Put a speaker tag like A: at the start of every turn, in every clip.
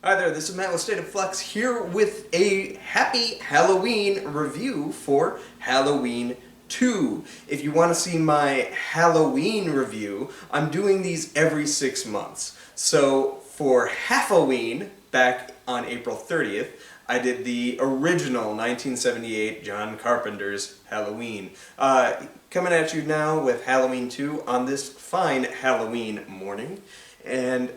A: Hi there, this is Matt with State of Flux here with a happy Halloween review for Halloween 2. If you want to see my Halloween review, I'm doing these every 6 months. So for Halloween, back on April 30th, I did the original 1978 John Carpenter's Halloween. Coming at you now with Halloween 2 on this fine Halloween morning. And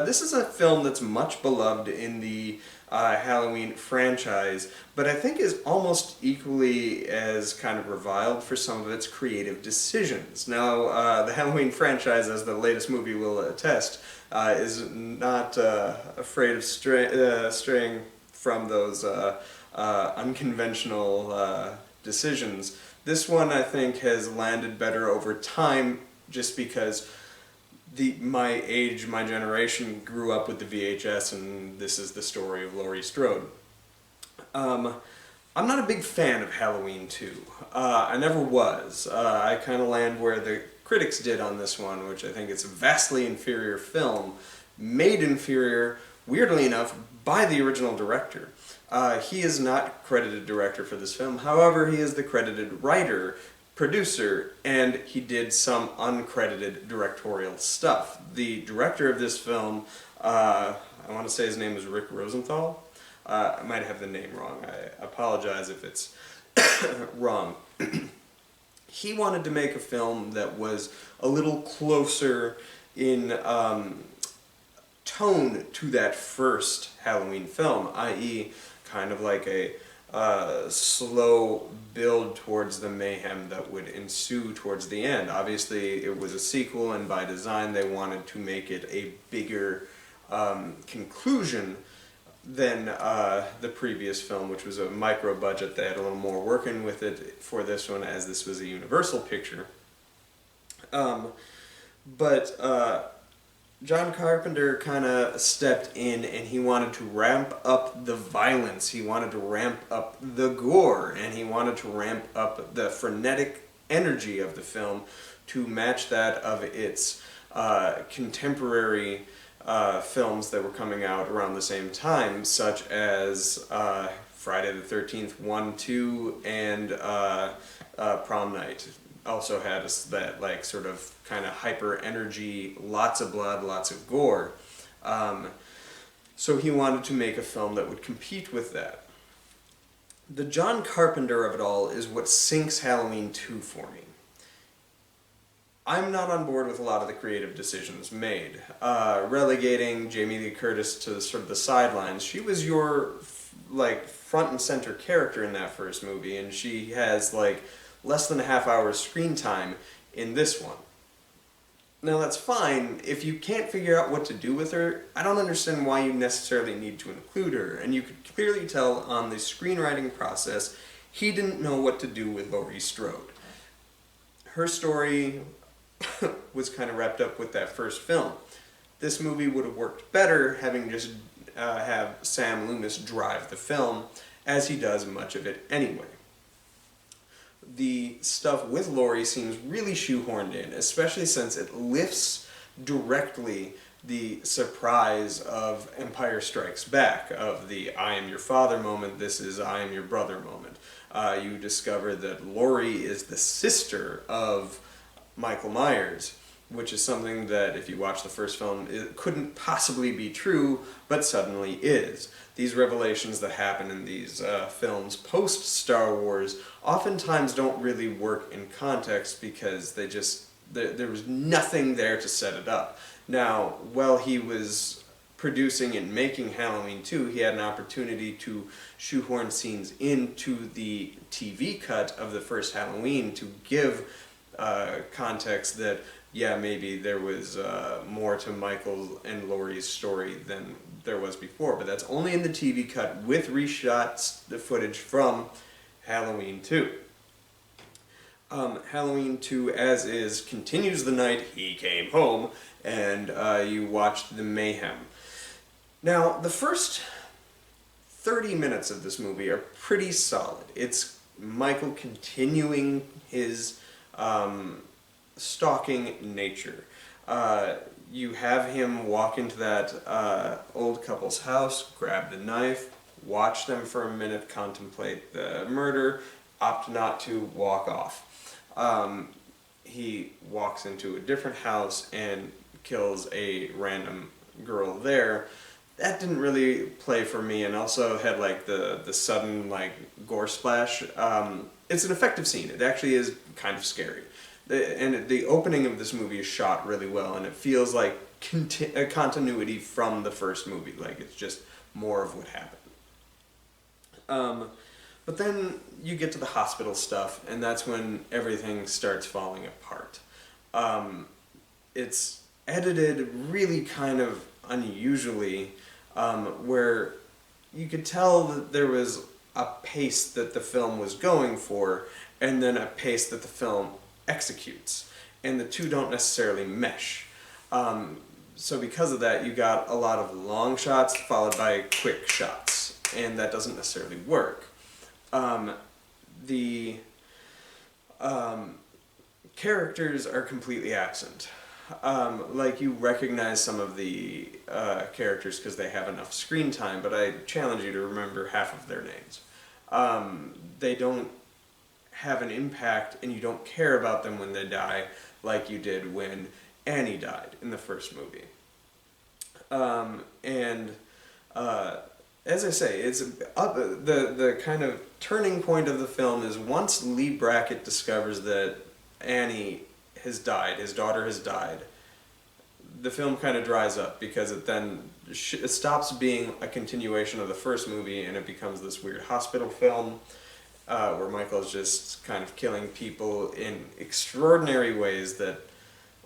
A: this is a film that's much beloved in the Halloween franchise, but I think is almost equally as kind of reviled for some of its creative decisions. Now, the Halloween franchise, as the latest movie will attest, is not afraid of straying from those unconventional decisions. This one, I think, has landed better over time just because my age, my generation grew up with the VHS, and this is the story of Laurie Strode. I'm not a big fan of Halloween 2. I never was. I kind of land where the critics did on this one, which I think it's a vastly inferior film, made inferior, weirdly enough, by the original director. He is not credited director for this film, however, he is the credited writer, producer, and he did some uncredited directorial stuff. The director of this film, I want to say his name is Rick Rosenthal. I might have the name wrong. I apologize if it's wrong. He wanted to make a film that was a little closer in tone to that first Halloween film, i.e. kind of like a slow build towards the mayhem that would ensue towards the end. Obviously, it was a sequel, and by design they wanted to make it a bigger conclusion than the previous film, which was a micro-budget. They had a little more working with it for this one, as this was a Universal picture. John Carpenter kind of stepped in and he wanted to ramp up the violence, he wanted to ramp up the gore, and he wanted to ramp up the frenetic energy of the film to match that of its contemporary films that were coming out around the same time, such as Friday the 13th 1, 2, and Prom Night. Also had that like sort of kind of hyper energy, lots of blood, lots of gore. So he wanted to make a film that would compete with that. The John Carpenter of it all is what sinks Halloween 2 for me. I'm not on board with a lot of the creative decisions made. Relegating Jamie Lee Curtis to sort of the sidelines. She was your like front and center character in that first movie, and she has like less than a half hour's screen time in this one. Now that's fine. If you can't figure out what to do with her, I don't understand why you necessarily need to include her. And you could clearly tell on the screenwriting process, he didn't know what to do with Laurie Strode. Her story was kind of wrapped up with that first film. This movie would have worked better having just have Sam Loomis drive the film, as he does much of it anyway. The stuff with Laurie seems really shoehorned in, especially since it lifts directly the surprise of Empire Strikes Back, of the I am your father moment, this is I am your brother moment. You discover that Laurie is the sister of Michael Myers, which is something that, if you watch the first film, it couldn't possibly be true, but suddenly is. These revelations that happen in these films post-Star Wars oftentimes don't really work in context because there was nothing there to set it up. Now, while he was producing and making Halloween 2, he had an opportunity to shoehorn scenes into the TV cut of the first Halloween to give context that, yeah, maybe there was more to Michael and Laurie's story than there was before, but that's only in the TV cut with reshots, the footage from Halloween 2. Halloween 2, as is, continues the night he came home, and you watched the mayhem. Now, the first 30 minutes of this movie are pretty solid. It's Michael continuing his stalking nature. You have him walk into that old couple's house, grab the knife, watch them for a minute, contemplate the murder, opt not to, walk off. He walks into a different house and kills a random girl there. That didn't really play for me, and also had like the sudden like gore splash. It's an effective scene. It actually is kind of scary. And the opening of this movie is shot really well, and it feels like a continuity from the first movie. Like it's just more of what happened. But then you get to the hospital stuff, and that's when everything starts falling apart. It's edited really kind of unusually, where you could tell that there was a pace that the film was going for, and then a pace that the film executes, and the two don't necessarily mesh. So because of that, you got a lot of long shots followed by quick shots, and that doesn't necessarily work. The characters are completely absent. Like you recognize some of the characters because they have enough screen time, but I challenge you to remember half of their names. They don't have an impact, and you don't care about them when they die like you did when Annie died in the first movie. As I say, it's the kind of turning point of the film is once Lee Brackett discovers that Annie has died, his daughter has died, the film kind of dries up because it then it stops being a continuation of the first movie and it becomes this weird hospital film where Michael is just kind of killing people in extraordinary ways that,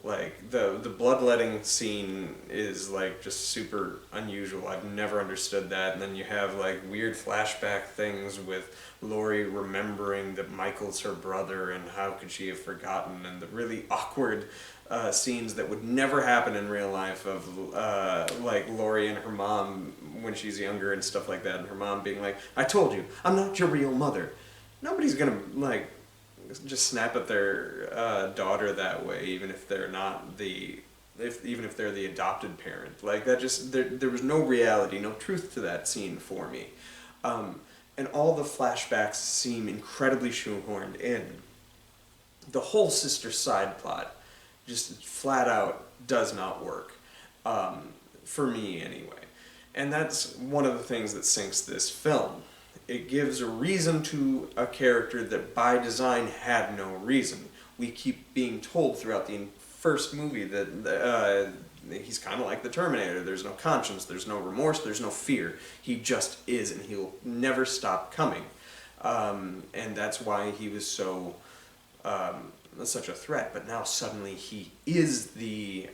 A: like, the bloodletting scene is, like, just super unusual. I've never understood that. And then you have, like, weird flashback things with Laurie remembering that Michael's her brother and how could she have forgotten, and the really awkward scenes that would never happen in real life of, like, Laurie and her mom when she's younger and stuff like that, and her mom being like, "I told you, I'm not your real mother." Nobody's gonna, like, just snap at their daughter that way, even if they're not even if they're the adopted parent. Like, that just, there was no reality, no truth to that scene for me. And all the flashbacks seem incredibly shoehorned in. The whole sister side plot just flat out does not work, for me anyway. And that's one of the things that sinks this film. It gives a reason to a character that by design had no reason. We keep being told throughout the first movie that he's kind of like the Terminator. There's no conscience, there's no remorse, there's no fear. He just is, and he'll never stop coming. And that's why he was so such a threat. But now suddenly he is he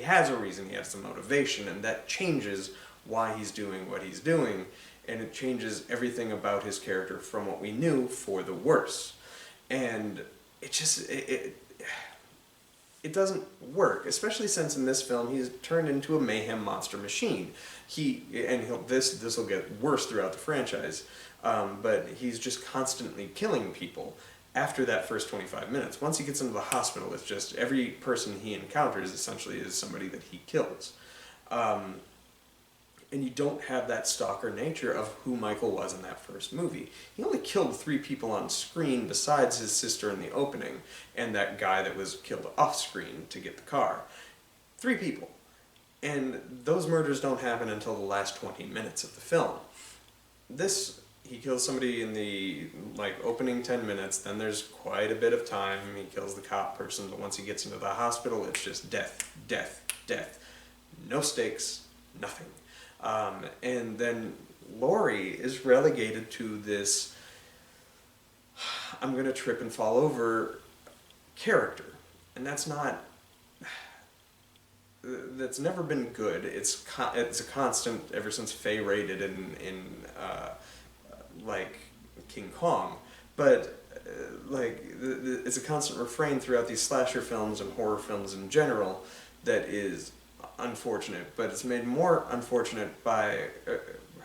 A: has a reason, he has some motivation, and that changes why he's doing what he's doing, and it changes everything about his character from what we knew for the worse. And it just, it doesn't work, especially since in this film he's turned into a mayhem monster machine. This will get worse throughout the franchise, but he's just constantly killing people after that first 25 minutes. Once he gets into the hospital, it's just every person he encounters essentially is somebody that he kills. And you don't have that stalker nature of who Michael was in that first movie. He only killed 3 people on screen besides his sister in the opening and that guy that was killed off screen to get the car. 3 people. And those murders don't happen until the last 20 minutes of the film. He kills somebody in the, like, opening 10 minutes, then there's quite a bit of time, he kills the cop person, but once he gets into the hospital, it's just death, death, death. No stakes, nothing. And then Laurie is relegated to this I'm going to trip and fall over character. And that's never been good. It's a constant ever since Faye raided in like King Kong. But it's a constant refrain throughout these slasher films and horror films in general that is unfortunate, but it's made more unfortunate by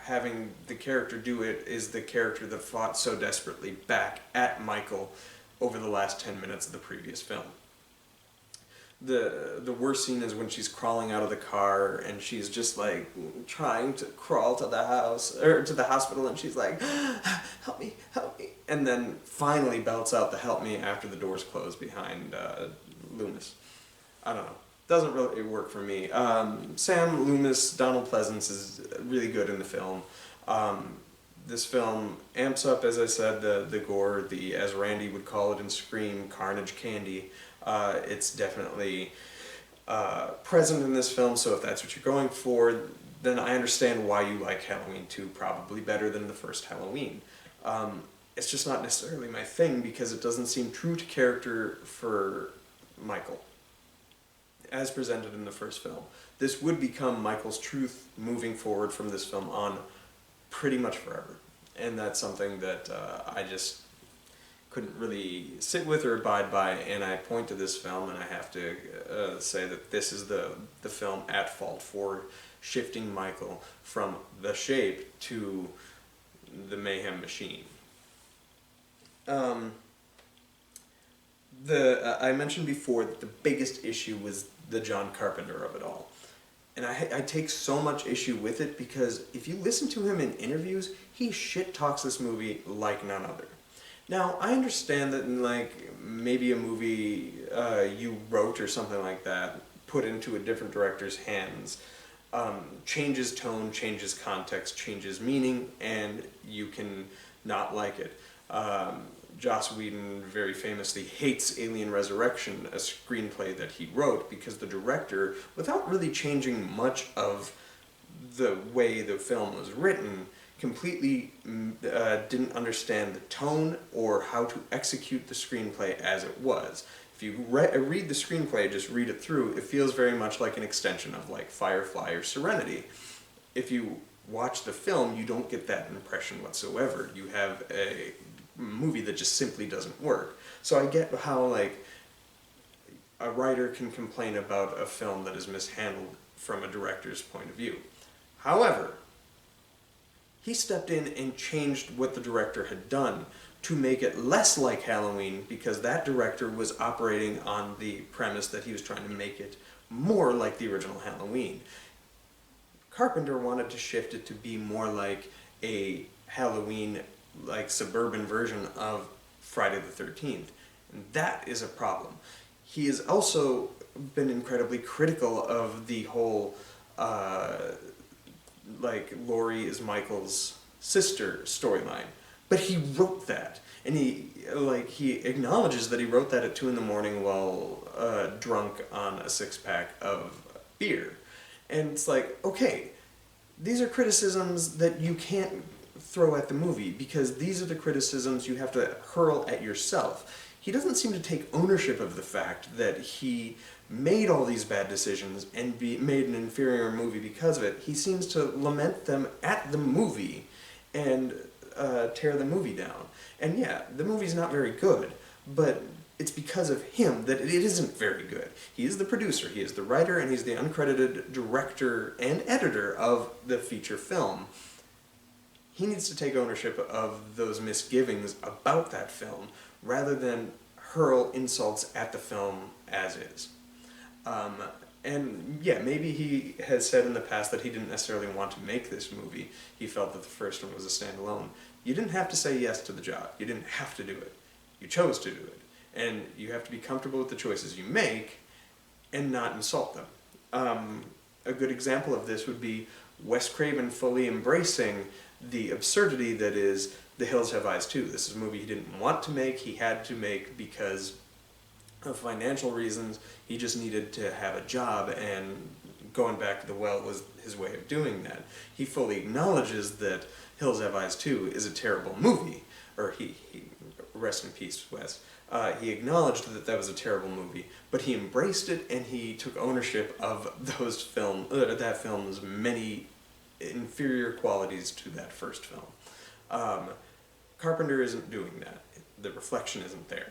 A: having the character do it is the character that fought so desperately back at Michael over the last 10 minutes of the previous film. the worst scene is when she's crawling out of the car and she's just like trying to crawl to the house or to the hospital, and she's like, help me, and then finally belts out the help me after the doors close behind Loomis. I don't know. Doesn't really work for me. Sam Loomis, Donald Pleasance is really good in the film. This film amps up, as I said, the gore, the, as Randy would call it in Scream, carnage candy. It's definitely present in this film, so if that's what you're going for, then I understand why you like Halloween 2 probably better than the first Halloween. It's just not necessarily my thing because it doesn't seem true to character for Michael, as presented in the first film. This would become Michael's truth moving forward from this film on pretty much forever. And that's something that I just couldn't really sit with or abide by, and I point to this film and I have to say that this is the film at fault for shifting Michael from the Shape to the Mayhem Machine. I mentioned before that the biggest issue was the John Carpenter of it all. And I take so much issue with it because if you listen to him in interviews, he shit talks this movie like none other. Now, I understand that in like maybe a movie you wrote or something like that, put into a different director's hands, changes tone, changes context, changes meaning, and you can not like it. Joss Whedon very famously hates Alien Resurrection, a screenplay that he wrote, because the director, without really changing much of the way the film was written, completely didn't understand the tone or how to execute the screenplay as it was. If you read the screenplay, just read it through, it feels very much like an extension of like Firefly or Serenity. If you watch the film, you don't get that impression whatsoever. You have a movie that just simply doesn't work. So I get how like a writer can complain about a film that is mishandled from a director's point of view. However, he stepped in and changed what the director had done to make it less like Halloween, because that director was operating on the premise that he was trying to make it more like the original Halloween. Carpenter wanted to shift it to be more like a Halloween, like suburban version of Friday the 13th. And that is a problem. He has also been incredibly critical of the whole like Laurie is Michael's sister storyline. But he wrote that, and he acknowledges that he wrote that at 2 a.m. while drunk on a 6-pack of beer. And it's like, okay, these are criticisms that you can't throw at the movie, because these are the criticisms you have to hurl at yourself. He doesn't seem to take ownership of the fact that he made all these bad decisions and made an inferior movie because of it. He seems to lament them at the movie and tear the movie down. And yeah, the movie's not very good, but it's because of him that it isn't very good. He is the producer, he is the writer, and he's the uncredited director and editor of the feature film. He needs to take ownership of those misgivings about that film rather than hurl insults at the film as is. And yeah, maybe he has said in the past that he didn't necessarily want to make this movie. He felt that the first one was a standalone. You didn't have to say yes to the job. You didn't have to do it. You chose to do it. And you have to be comfortable with the choices you make and not insult them. A good example of this would be Wes Craven fully embracing the absurdity that is The Hills Have Eyes 2. This is a movie he didn't want to make, he had to make because of financial reasons. He just needed to have a job, and going back to the well was his way of doing that. He fully acknowledges that Hills Have Eyes 2 is a terrible movie, or he rest in peace, Wes. He acknowledged that that was a terrible movie, but he embraced it and he took ownership of that film's many inferior qualities to that first film. Carpenter isn't doing that. The reflection isn't there.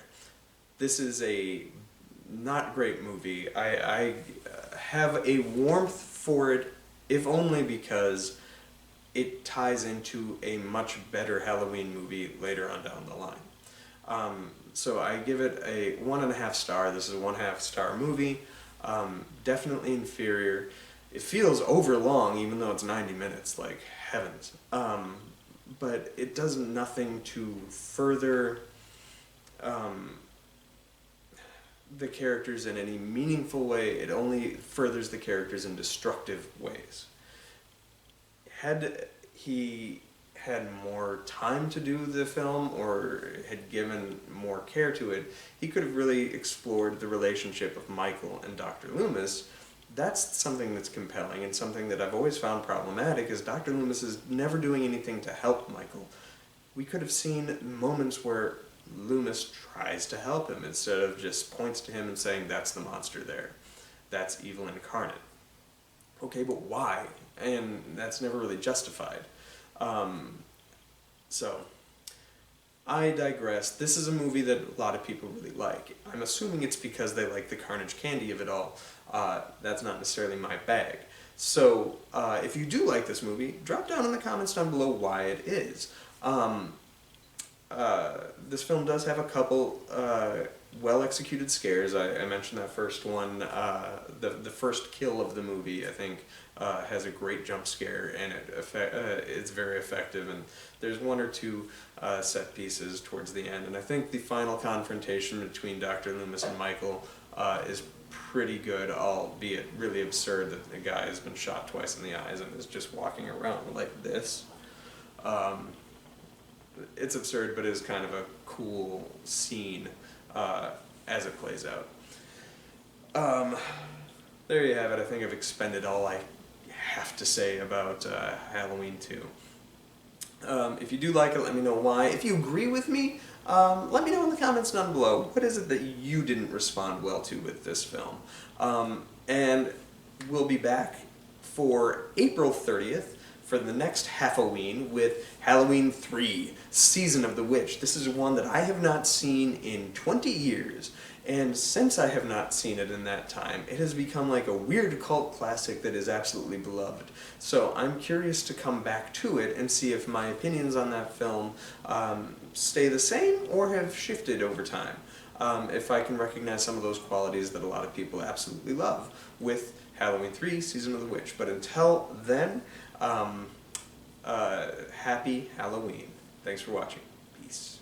A: This is a not great movie. I have a warmth for it, if only because it ties into a much better Halloween movie later on down the line. So I give it a 1.5 star. This is a 1.5 star movie. Definitely inferior. It feels overlong, even though it's 90 minutes, like heavens. But it does nothing to further the characters in any meaningful way. It only furthers the characters in destructive ways. Had he had more time to do the film or had given more care to it, he could have really explored the relationship of Michael and Dr. Loomis. That's something that's compelling, and something that I've always found problematic is Dr. Loomis is never doing anything to help Michael. We could have seen moments where Loomis tries to help him instead of just points to him and saying, that's the monster there. That's evil incarnate. Okay, but why? And that's never really justified. So, I digress. This is a movie that a lot of people really like. I'm assuming it's because they like the carnage candy of it all. That's not necessarily my bag. So, if you do like this movie, drop down in the comments down below why it is. This film does have a couple well-executed scares. I mentioned that first one. The first kill of the movie, I think, has a great jump scare, and it's very effective. And there's one or two set pieces towards the end. And I think the final confrontation between Dr. Loomis and Michael is pretty good, albeit really absurd that the guy has been shot twice in the eyes and is just walking around like this. It's absurd, but is kind of a cool scene as it plays out. There you have it. I think I've expended all I have to say about Halloween 2. If you do like it, let me know why. If you agree with me, let me know in the comments down below. What is it that you didn't respond well to with this film? And we'll be back for April 30th for the next Halloween with Halloween 3, Season of the Witch. This is one that I have not seen in 20 years, and since I have not seen it in that time, it has become like a weird cult classic that is absolutely beloved. So I'm curious to come back to it and see if my opinions on that film stay the same or have shifted over time. If I can recognize some of those qualities that a lot of people absolutely love with Halloween 3, Season of the Witch. But until then, happy Halloween. Thanks for watching. Peace.